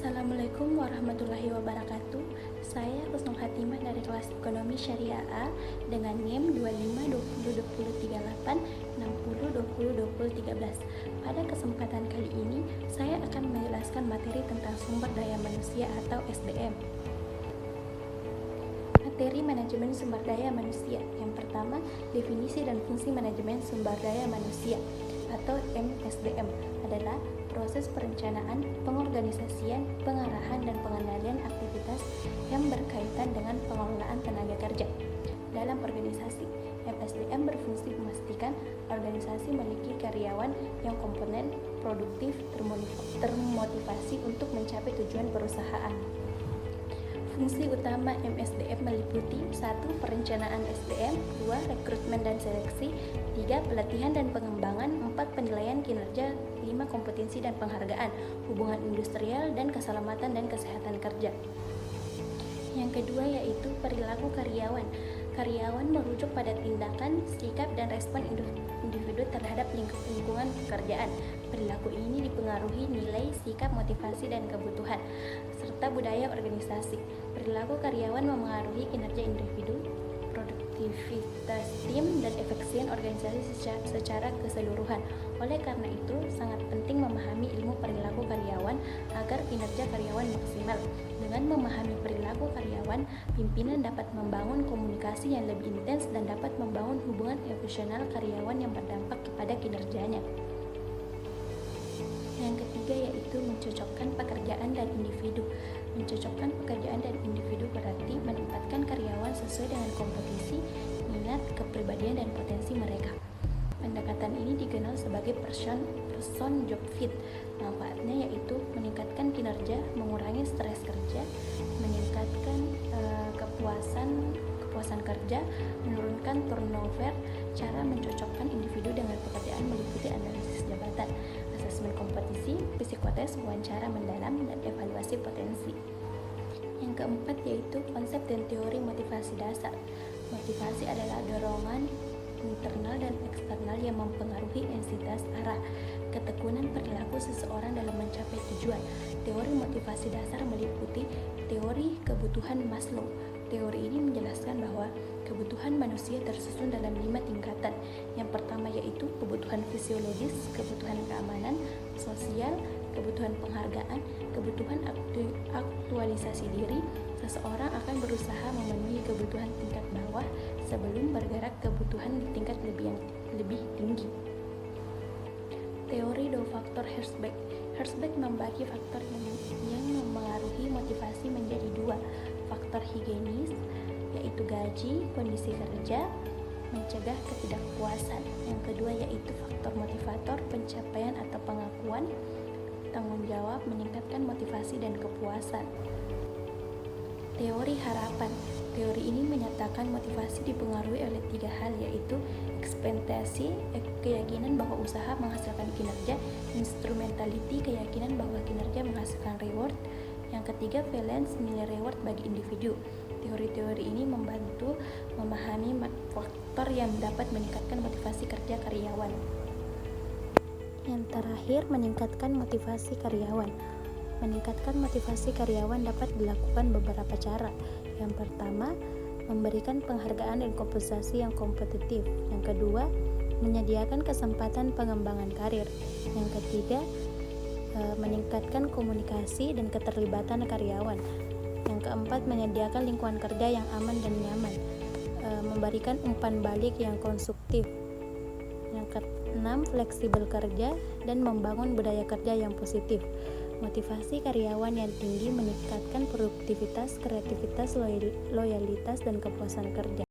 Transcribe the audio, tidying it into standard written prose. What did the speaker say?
Assalamualaikum warahmatullahi wabarakatuh. Saya Husnul Khatimah dari kelas Ekonomi Syariah A dengan NIM 2520203860202013. Pada kesempatan kali ini, saya akan menjelaskan materi tentang sumber daya manusia atau SDM. Materi manajemen sumber daya manusia. Yang pertama, definisi dan fungsi manajemen sumber daya manusia atau MSDM adalah proses perencanaan, pengorganisasian, pengarahan, dan pengendalian aktivitas yang berkaitan dengan pengelolaan tenaga kerja dalam organisasi. MSDM berfungsi memastikan organisasi memiliki karyawan yang kompeten, produktif, termotivasi untuk mencapai tujuan perusahaan. Fungsi utama MSDM meliputi 1. Perencanaan SDM, 2. Rekrutmen dan seleksi, 3. Pelatihan dan pengembangan, 4. Penilaian kinerja, 5. Kompetensi dan penghargaan, hubungan industrial, dan keselamatan dan kesehatan kerja. Yang kedua yaitu perilaku karyawan. Karyawan merujuk pada tindakan, sikap, dan respon individu terhadap lingkungan pekerjaan. Perilaku ini dipengaruhi nilai, sikap, motivasi, dan kebutuhan, serta budaya organisasi. Perilaku karyawan memengaruhi kinerja individu, produktivitas tim, dan efisien organisasi secara keseluruhan. Oleh karena itu, sangat penting memahami ilmu perilaku karyawan agar kinerja karyawan maksimal. Dengan memahami perilaku karyawan, pimpinan dapat membangun komunikasi yang lebih intens dan dapat membangun hubungan emosional karyawan yang berdampak kepada kinerjanya. Yang ketiga yaitu mencocokkan pekerjaan dan individu. Mencocokkan pekerjaan dan individu berarti menempatkan karyawan sesuai dengan kompetisi, minat, kepribadian, dan potensi mereka. Pendekatan ini dikenal sebagai person job fit. Manfaatnya yaitu meningkatkan kinerja, mengurangi stres kerja, meningkatkan kepuasan kerja, menurunkan turnover. Cara mencocokkan individu dengan pekerjaan meliputi analisis jabatan, asesmen kompetisi, psikotes, wawancara mendalam, dan evaluasi potensi. Yang keempat yaitu konsep dan teori motivasi dasar. Motivasi adalah dorongan internal dan eksternal yang mempengaruhi entitas arah, ketekunan perilaku seseorang dalam mencapai tujuan. Teori motivasi dasar meliputi teori kebutuhan Maslow. Teori ini menjelaskan bahwa kebutuhan manusia tersusun dalam 5 tingkatan. Yang pertama yaitu kebutuhan fisiologis, kebutuhan keamanan, sosial, kebutuhan penghargaan, kebutuhan aktualisasi diri. Seseorang akan berusaha memenuhi kebutuhan tingkat bawah sebelum bergerak kebutuhan di tingkat lebih tinggi. Teori 2 faktor Herzberg. Herzberg membagi faktor yang memengaruhi motivasi menjadi 2. Faktor higienis, yaitu gaji, kondisi kerja, mencegah ketidakpuasan. Yang kedua yaitu faktor motivator, pencapaian atau pengakuan, tanggung jawab, meningkatkan motivasi dan kepuasan. Teori harapan. Teori ini menyatakan motivasi dipengaruhi oleh 3 hal yaitu ekspektasi, keyakinan bahwa usaha menghasilkan kinerja, instrumentality, keyakinan bahwa kinerja menghasilkan reward. Yang ketiga, valence, nilai reward bagi individu. Teori-teori ini membantu memahami faktor yang dapat meningkatkan motivasi kerja karyawan. Yang terakhir, meningkatkan motivasi karyawan. Meningkatkan motivasi karyawan dapat dilakukan beberapa cara. Yang pertama, memberikan penghargaan dan kompensasi yang kompetitif. Yang kedua, menyediakan kesempatan pengembangan karir. Yang ketiga, meningkatkan komunikasi dan keterlibatan karyawan. Yang keempat, menyediakan lingkungan kerja yang aman dan nyaman, memberikan umpan balik yang konstruktif. Yang keenam, fleksibel kerja dan membangun budaya kerja yang positif. Motivasi karyawan yang tinggi meningkatkan produktivitas, kreativitas, loyalitas, dan kepuasan kerja.